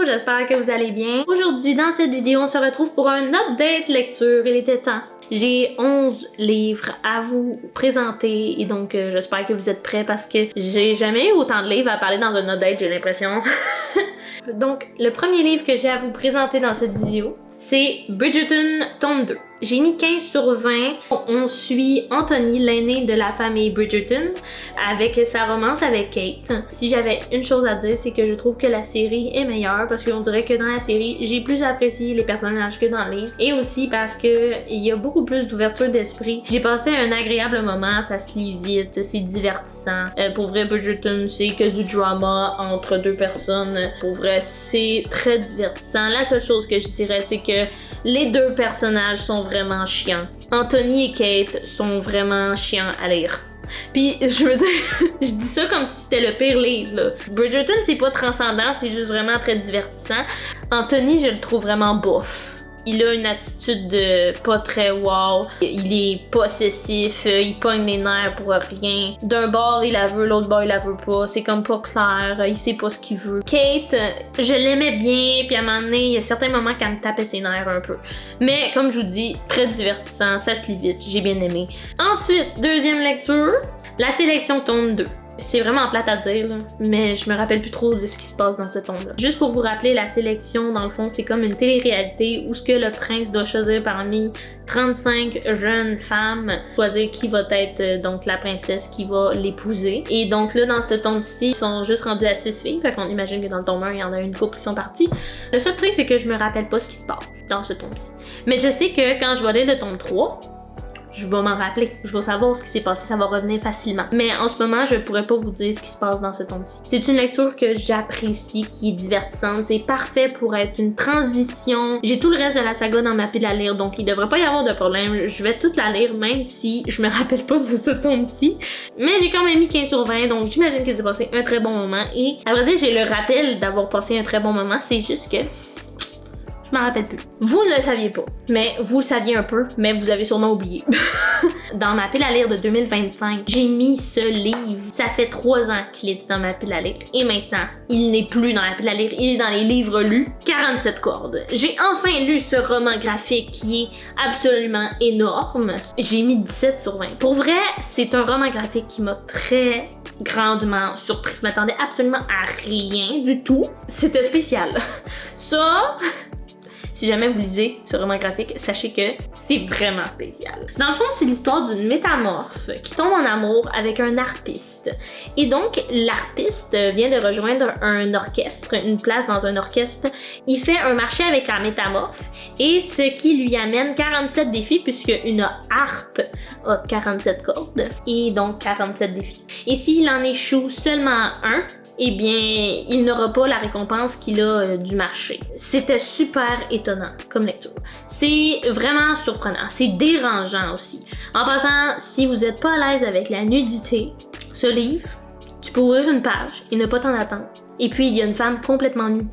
j'espère que vous allez bien. Aujourd'hui, dans cette vidéo, on se retrouve pour un update lecture. Il était temps. J'ai 11 livres à vous présenter et donc j'espère que vous êtes prêts parce que j'ai jamais eu autant de livres à parler dans un update, j'ai l'impression. Donc, le premier livre que j'ai à vous présenter dans cette vidéo, c'est Bridgerton, tome 2. J'ai mis 15 sur 20. On suit Anthony, l'aîné de la famille Bridgerton, avec sa romance avec Kate. Si j'avais une chose à dire, c'est que je trouve que la série est meilleure parce qu'on dirait que dans la série, j'ai plus apprécié les personnages que dans le livre. Et aussi parce que il y a beaucoup plus d'ouverture d'esprit. J'ai passé un agréable moment, ça se lit vite, c'est divertissant. Pour vrai, Bridgerton, c'est que du drama entre deux personnes. Pour vrai, c'est très divertissant. La seule chose que je dirais, c'est que les deux personnages sont vraiment chiants. Anthony et Kate sont vraiment chiants à lire. Puis, je veux dire, je dis ça comme si c'était le pire livre, là. Bridgerton, c'est pas transcendant, c'est juste vraiment très divertissant. Anthony, je le trouve vraiment bof. Il a une attitude de pas très wow. Il est possessif, il pogne les nerfs pour rien. D'un bord, il la veut, l'autre bord, il la veut pas. C'est comme pas clair, il sait pas ce qu'il veut. Kate, je l'aimais bien, puis à un moment donné, il y a certains moments qu'elle me tapait ses nerfs un peu. Mais comme je vous dis, très divertissant, ça se lit vite, j'ai bien aimé. Ensuite, deuxième lecture, la sélection tome 2. C'est vraiment plate à dire, là, mais je me rappelle plus trop de ce qui se passe dans ce tome-là. Juste pour vous rappeler, la sélection, dans le fond, c'est comme une télé-réalité où ce que le prince doit choisir parmi 35 jeunes femmes, choisir qui va être donc la princesse qui va l'épouser. Et donc là, dans ce tome-ci, ils sont juste rendus à 6 filles, fait qu'on imagine que dans le tome 1, il y en a une couple qui sont partis. Le seul truc, c'est que je me rappelle pas ce qui se passe dans ce tome-ci. Mais je sais que quand je vais lire le tome 3, je vais m'en rappeler, je vais savoir ce qui s'est passé, ça va revenir facilement. Mais en ce moment, je pourrais pas vous dire ce qui se passe dans ce tome-ci. C'est une lecture que j'apprécie, qui est divertissante, c'est parfait pour être une transition. J'ai tout le reste de la saga dans ma pile à lire, donc il devrait pas y avoir de problème. Je vais toute la lire, même si je me rappelle pas de ce tome-ci. Mais j'ai quand même mis 15 sur 20, donc j'imagine que j'ai passé un très bon moment. Et à vrai dire, j'ai le rappel d'avoir passé un très bon moment, c'est juste que je m'en rappelle plus. Vous ne le saviez pas, mais vous le saviez un peu, mais vous avez sûrement oublié. Dans ma pile à lire de 2025, j'ai mis ce livre. Ça fait 3 ans qu'il était dans ma pile à lire. Et maintenant, il n'est plus dans la pile à lire, il est dans les livres lus. 47 cordes. J'ai enfin lu ce roman graphique qui est absolument énorme. J'ai mis 17 sur 20. Pour vrai, c'est un roman graphique qui m'a très grandement surpris. Je m'attendais absolument à rien du tout. C'était spécial. Ça... Si jamais vous lisez ce roman graphique, sachez que c'est vraiment spécial. Dans le fond, c'est l'histoire d'une métamorphe qui tombe en amour avec un harpiste. Et donc, l'harpiste vient de rejoindre un orchestre, une place dans un orchestre. Il fait un marché avec la métamorphe et ce qui lui amène 47 défis puisque une harpe a 47 cordes et donc 47 défis. Et s'il en échoue seulement un, eh bien, il n'aura pas la récompense qu'il a du marché. C'était super étonnant comme lecture. C'est vraiment surprenant. C'est dérangeant aussi. En passant, si vous n'êtes pas à l'aise avec la nudité, ce livre, tu peux ouvrir une page et ne pas t'en attendre. Et puis, il y a une femme complètement nue.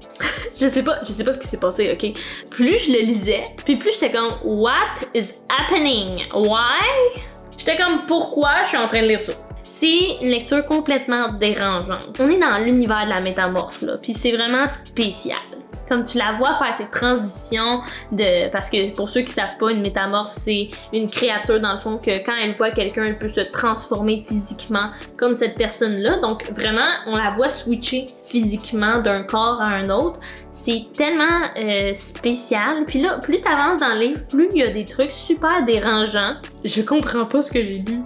je sais pas ce qui s'est passé, ok? Plus je le lisais, puis plus j'étais comme « What is happening? Why? » J'étais comme « Pourquoi je suis en train de lire ça? » C'est une lecture complètement dérangeante. On est dans l'univers de la métamorphe, là, puis c'est vraiment spécial. Comme tu la vois faire ces transitions parce que pour ceux qui savent pas, une métamorphe, c'est une créature dans le fond que quand elle voit quelqu'un, elle peut se transformer physiquement comme cette personne-là. Donc vraiment, on la voit switcher physiquement d'un corps à un autre. C'est tellement spécial. Puis là, plus t'avances dans le livre, plus il y a des trucs super dérangeants. Je comprends pas ce que j'ai lu.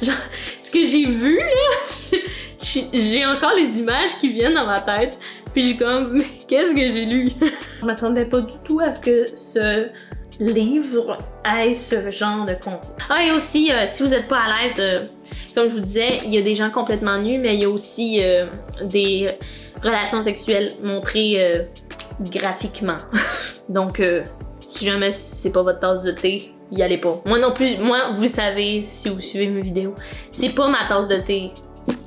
Genre, ce que j'ai vu, là, j'ai encore les images qui viennent dans ma tête. Puis j'ai comme, mais qu'est-ce que j'ai lu? Je m'attendais pas du tout à ce que ce livre ait ce genre de contenu. Ah, et aussi, si vous êtes pas à l'aise, comme je vous disais, il y a des gens complètement nus, mais il y a aussi des relations sexuelles montrées graphiquement. Donc, si jamais c'est pas votre tasse de thé, y allez pas. Moi non plus, moi, vous savez, si vous suivez mes vidéos, c'est pas ma tasse de thé.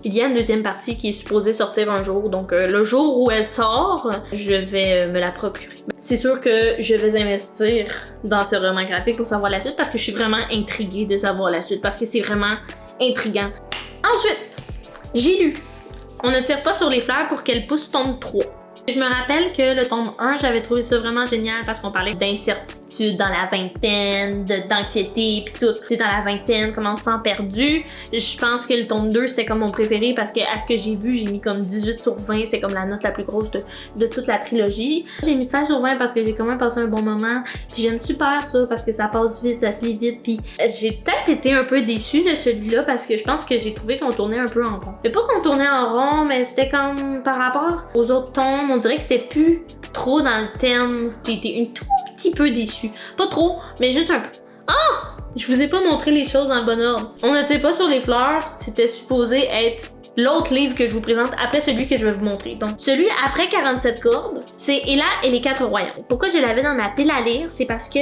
Il y a une deuxième partie qui est supposée sortir un jour, donc le jour où elle sort, je vais me la procurer. C'est sûr que je vais investir dans ce roman graphique pour savoir la suite parce que je suis vraiment intriguée de savoir la suite parce que c'est vraiment intriguant. Ensuite, j'ai lu On ne tire pas sur les fleurs pour qu'elles poussent tome 3. Je me rappelle que le tome 1, j'avais trouvé ça vraiment génial parce qu'on parlait d'incertitude dans la vingtaine, d'anxiété pis tout. C'est dans la vingtaine, comment on se sent perdu. Je pense que le tome 2, c'était comme mon préféré parce que à ce que j'ai vu, j'ai mis comme 18 sur 20. C'est comme la note la plus grosse de toute la trilogie. J'ai mis 16 sur 20 parce que j'ai quand même passé un bon moment. Puis j'aime super ça parce que ça passe vite, ça se lit vite. Puis j'ai peut-être été un peu déçue de celui-là parce que je pense que j'ai trouvé qu'on tournait un peu en rond. Mais pas qu'on tournait en rond, mais c'était comme par rapport aux autres tomes, on dirait que c'était plus trop dans le thème. J'ai été un tout petit peu déçue. Pas trop, mais juste un peu. Ah! Je vous ai pas montré les choses dans le bon ordre. On n'était pas sur les fleurs, c'était supposé être l'autre livre que je vous présente après celui que je vais vous montrer. Donc, celui après 47 cordes, c'est Ella et les 4 royaumes. Pourquoi je l'avais dans ma pile à lire? C'est parce que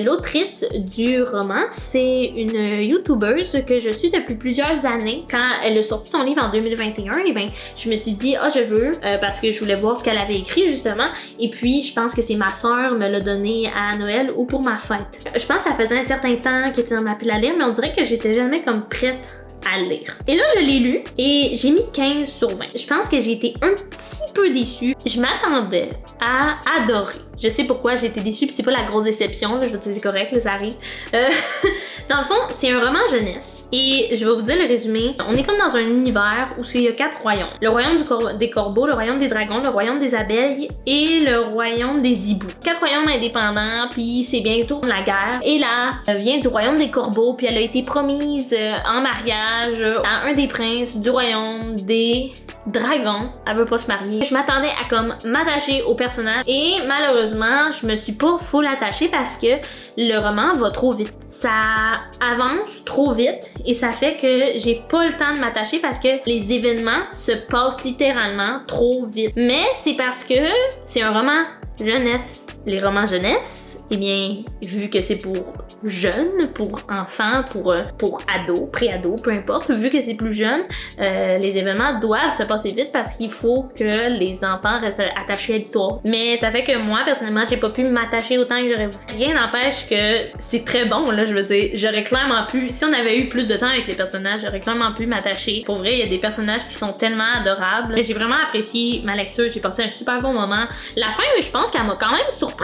l'autrice du roman, c'est une youtubeuse que je suis depuis plusieurs années. Quand elle a sorti son livre en 2021, et ben, je me suis dit, je veux, parce que je voulais voir ce qu'elle avait écrit justement. Et puis, je pense que c'est ma soeur me l'a donné à Noël ou pour ma fête. Je pense que ça faisait un certain temps qu'elle était dans ma pile à lire, mais on dirait que j'étais jamais comme prête à le lire. Et là, je l'ai lu et j'ai mis 15 sur 20. Je pense que j'ai été un petit peu déçue. Je m'attendais à adorer. Je sais pourquoi j'ai été déçue, puis c'est pas la grosse déception, là, je veux dire, c'est correct, là, ça arrive. Dans le fond, c'est un roman jeunesse. Et je vais vous dire le résumé. On est comme dans un univers où il y a 4 royaumes. Le royaume des corbeaux, le royaume des dragons, le royaume des abeilles et le royaume des hiboux. 4 royaumes indépendants, puis c'est bientôt la guerre. Et là, elle vient du royaume des corbeaux, puis elle a été promise en mariage à un des princes du royaume des dragons. Elle veut pas se marier. Je m'attendais à comme m'attacher au personnage et malheureusement, je me suis pas full attachée parce que le roman va trop vite. Ça avance trop vite et ça fait que j'ai pas le temps de m'attacher parce que les événements se passent littéralement trop vite. Mais c'est parce que c'est un roman jeunesse. Les romans jeunesse, eh bien, vu que c'est pour jeunes, pour enfants, pour ados, pré-ados, peu importe, vu que c'est plus jeune, les événements doivent se passer vite parce qu'il faut que les enfants restent attachés à l'histoire. Mais ça fait que moi, personnellement, j'ai pas pu m'attacher autant que j'aurais voulu. Rien n'empêche que c'est très bon, là, je veux dire. J'aurais clairement pu, si on avait eu plus de temps avec les personnages, j'aurais clairement pu m'attacher. Pour vrai, il y a des personnages qui sont tellement adorables. J'ai vraiment apprécié ma lecture, j'ai passé un super bon moment. La fin, je pense qu'elle m'a quand même surprise.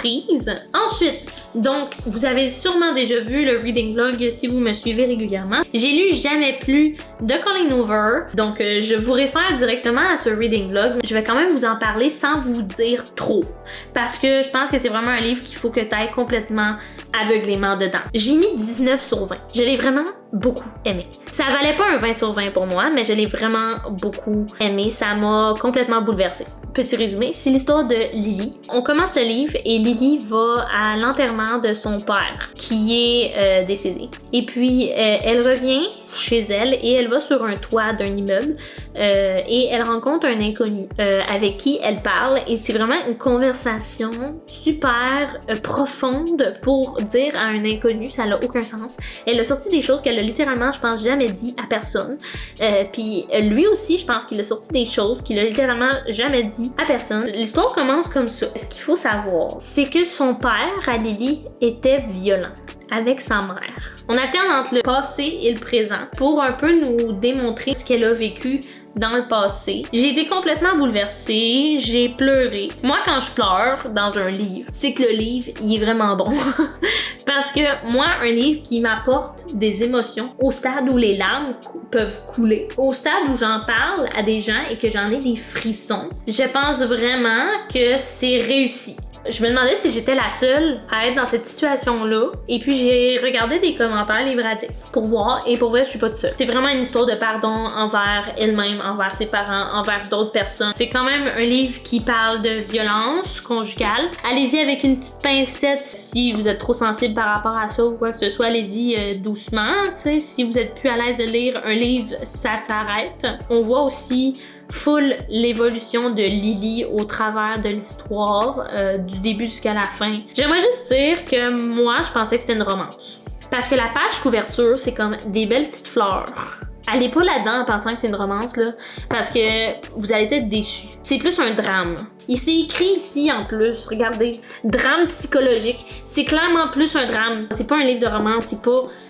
Ensuite, donc, vous avez sûrement déjà vu le reading vlog si vous me suivez régulièrement. J'ai lu Jamais plus de Colleen Hoover, donc je vous réfère directement à ce reading vlog. Je vais quand même vous en parler sans vous dire trop, parce que je pense que c'est vraiment un livre qu'il faut que tu ailles complètement aveuglément dedans. J'ai mis 19 sur 20. Je l'ai vraiment beaucoup aimé. Ça valait pas un 20 sur 20 pour moi, mais je l'ai vraiment beaucoup aimé. Ça m'a complètement bouleversée. Petit résumé, c'est l'histoire de Lily. On commence le livre et Lily va à l'enterrement de son père qui est décédé. Et puis elle revient chez elle et elle va sur un toit d'un immeuble et elle rencontre un inconnu avec qui elle parle et c'est vraiment une conversation super profonde pour dire à un inconnu, ça n'a aucun sens. Elle a sorti des choses qu'elle a littéralement, je pense, jamais dit à personne. Puis lui aussi, je pense qu'il a sorti des choses qu'il a littéralement jamais dit à personne. L'histoire commence comme ça. Ce qu'il faut savoir, c'est que son père, à Lily, était violent avec sa mère. On alterne entre le passé et le présent pour un peu nous démontrer ce qu'elle a vécu dans le passé. J'ai été complètement bouleversée, j'ai pleuré. Moi, quand je pleure dans un livre, c'est que le livre, il est vraiment bon. Parce que moi, un livre qui m'apporte des émotions au stade où les larmes peuvent couler, au stade où j'en parle à des gens et que j'en ai des frissons, je pense vraiment que c'est réussi. Je me demandais si j'étais la seule à être dans cette situation-là. Et puis j'ai regardé des commentaires livratiques pour voir. Et pour vrai, je suis pas toute seule. C'est vraiment une histoire de pardon envers elle-même, envers ses parents, envers d'autres personnes. C'est quand même un livre qui parle de violence conjugale. Allez-y avec une petite pincette si vous êtes trop sensible par rapport à ça ou quoi que ce soit. Allez-y doucement. T'sais, si vous êtes plus à l'aise de lire un livre, ça s'arrête. On voit aussi full l'évolution de Lily au travers de l'histoire, du début jusqu'à la fin. J'aimerais juste dire que moi, je pensais que c'était une romance. Parce que la page couverture, c'est comme des belles petites fleurs. Allez pas là-dedans en pensant que c'est une romance, là, parce que vous allez être déçus. C'est plus un drame. Il s'est écrit ici en plus, regardez. Drame psychologique. C'est clairement plus un drame. C'est pas un livre de romance,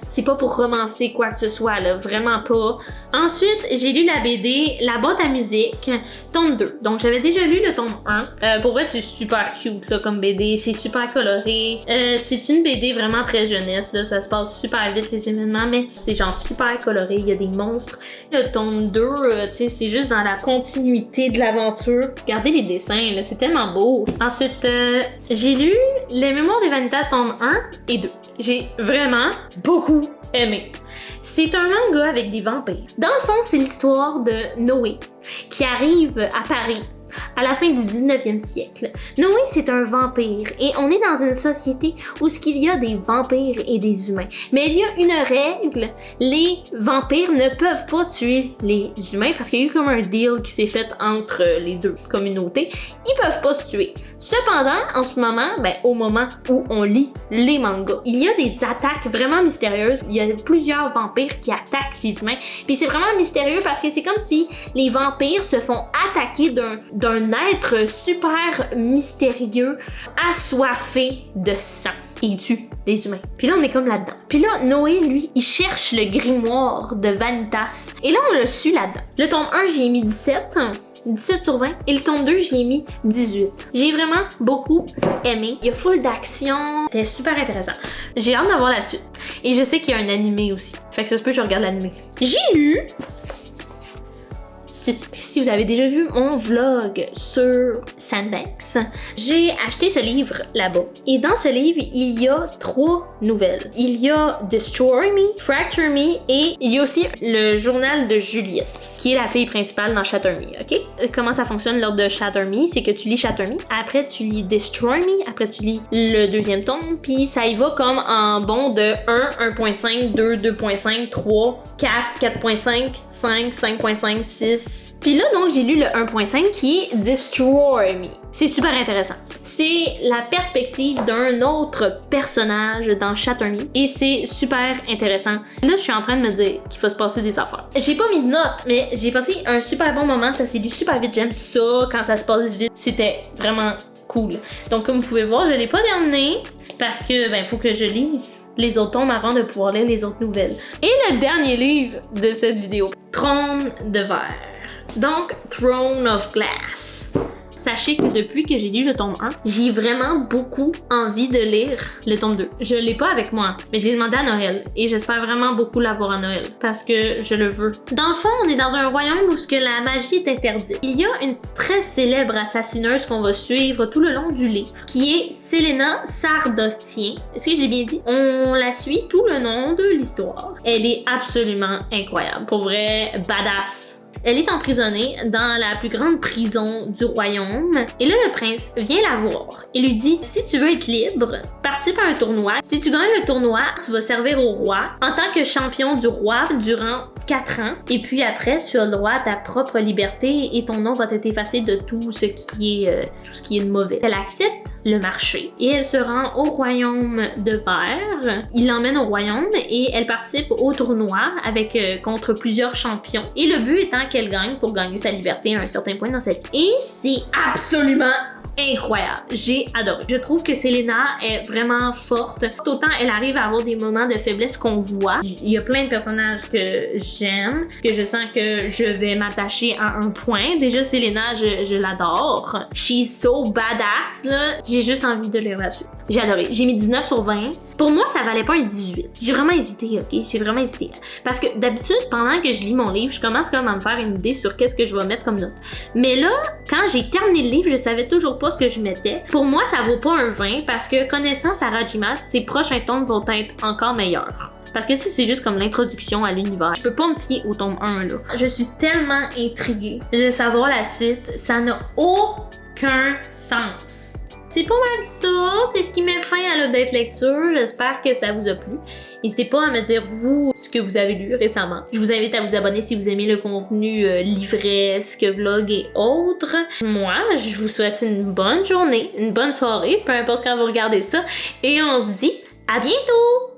c'est pas pour romancer quoi que ce soit, là. Vraiment pas. Ensuite, j'ai lu la BD La boîte à musique, tome 2. Donc, j'avais déjà lu le tome 1. Pour vrai, c'est super cute, là, comme BD. C'est super coloré. C'est une BD vraiment très jeunesse, là. Ça se passe super vite, les événements, mais c'est genre super coloré. Il y a des monstres. Le tome 2, tu sais, c'est juste dans la continuité de l'aventure. Regardez les dessins, là. C'est tellement beau. Ensuite, j'ai lu Les Mémoires des Vanitas, tome 1 et 2. J'ai vraiment beaucoup aimé. C'est un manga avec des vampires. Dans le fond, c'est l'histoire de Noé qui arrive à Paris à la fin du 19e siècle. Noé, c'est un vampire et on est dans une société où il y a des vampires et des humains. Mais il y a une règle, les vampires ne peuvent pas tuer les humains parce qu'il y a eu comme un deal qui s'est fait entre les deux communautés. Ils peuvent pas se tuer. Cependant, en ce moment, au moment où on lit les mangas, il y a des attaques vraiment mystérieuses. Il y a plusieurs vampires qui attaquent les humains. Puis c'est vraiment mystérieux parce que c'est comme si les vampires se font attaquer d'un être super mystérieux, assoiffé de sang. Et il tue les humains. Puis là, on est comme là-dedans. Puis là, Noé, lui, il cherche le grimoire de Vanitas. Et là, on le suit là-dedans. Le tome 1, j'y ai mis 17 sur 20. Et le tome 2, j'y ai mis 18. J'ai vraiment beaucoup aimé. Il y a full d'action. C'était super intéressant. J'ai hâte d'avoir la suite. Et je sais qu'il y a un animé aussi. Fait que ça se peut que je regarde l'animé. J'ai lu... Si vous avez déjà vu mon vlog sur Sandbanks, j'ai acheté ce livre là-bas. Et dans ce livre, il y a 3 nouvelles. Il y a Destroy Me, Fracture Me et il y a aussi le journal de Juliette, qui est la fille principale dans Shatter Me, ok? Comment ça fonctionne lors de Shatter Me? C'est que tu lis Shatter Me, après tu lis Destroy Me, après tu lis le deuxième tome, puis ça y va comme en bond de 1, 1.5, 2, 2.5, 3, 4, 4.5, 5, 5.5, 6. Puis là, donc, j'ai lu le 1.5 qui est Destroy Me. C'est super intéressant. C'est la perspective d'un autre personnage dans Shatter Me et c'est super intéressant. Là, je suis en train de me dire qu'il faut se passer des affaires. J'ai pas mis de notes, mais j'ai passé un super bon moment. Ça s'est lu super vite. J'aime ça quand ça se passe vite. C'était vraiment cool. Donc, comme vous pouvez voir, je l'ai pas terminé parce que, faut que je lise les autres tomes avant de pouvoir lire les autres nouvelles. Et le dernier livre de cette vidéo, Trône de verre. Donc, Throne of Glass. Sachez que depuis que j'ai lu le tome 1, j'ai vraiment beaucoup envie de lire le tome 2. Je l'ai pas avec moi, mais je l'ai demandé à Noël. Et j'espère vraiment beaucoup l'avoir à Noël, parce que je le veux. Dans le fond, on est dans un royaume où la magie est interdite. Il y a une très célèbre assassineuse qu'on va suivre tout le long du livre, qui est Selena Sardotien. Est-ce que j'ai bien dit? On la suit tout le long de l'histoire. Elle est absolument incroyable. Pour vrai, badass. Elle est emprisonnée dans la plus grande prison du royaume. Et là, le prince vient la voir et lui dit « Si tu veux être libre, participe à un tournoi. Si tu gagnes le tournoi, tu vas servir au roi en tant que champion du roi durant 4 ans. Et puis après, tu as le droit à ta propre liberté et ton nom va être effacé de tout ce qui est de mauvais. » Elle accepte le marché et elle se rend au royaume de verre. Il l'emmène au royaume et elle participe au tournoi contre plusieurs champions. Et le but étant qu'elle gagne pour gagner sa liberté à un certain point dans sa vie. Et c'est absolument incroyable. J'ai adoré. Je trouve que Selena est vraiment forte. Autant elle arrive à avoir des moments de faiblesse qu'on voit. Il y a plein de personnages que j'aime, que je sens que je vais m'attacher à un point. Déjà, Selena, je l'adore. She's so badass, là. J'ai juste envie de lire la suite. J'ai adoré. J'ai mis 19 sur 20. Pour moi, ça valait pas un 18. J'ai vraiment hésité, ok? J'ai vraiment hésité. Parce que d'habitude, pendant que je lis mon livre, je commence comme à me faire une idée sur qu'est-ce que je vais mettre comme note. Mais là, quand j'ai terminé le livre, je savais toujours pas ce que je mettais. Pour moi, ça vaut pas un 20 parce que connaissant Sarah J. Maas, ses prochains tomes vont être encore meilleurs. Parce que c'est juste comme l'introduction à l'univers. Je peux pas me fier au tome 1 là. Je suis tellement intriguée de savoir la suite. Ça n'a aucun sens. C'est pas mal ça, c'est ce qui met fin à l'update lecture. J'espère que ça vous a plu. N'hésitez pas à me dire, vous, ce que vous avez lu récemment. Je vous invite à vous abonner si vous aimez le contenu livresque, vlog et autres. Moi, je vous souhaite une bonne journée, une bonne soirée, peu importe quand vous regardez ça. Et on se dit à bientôt!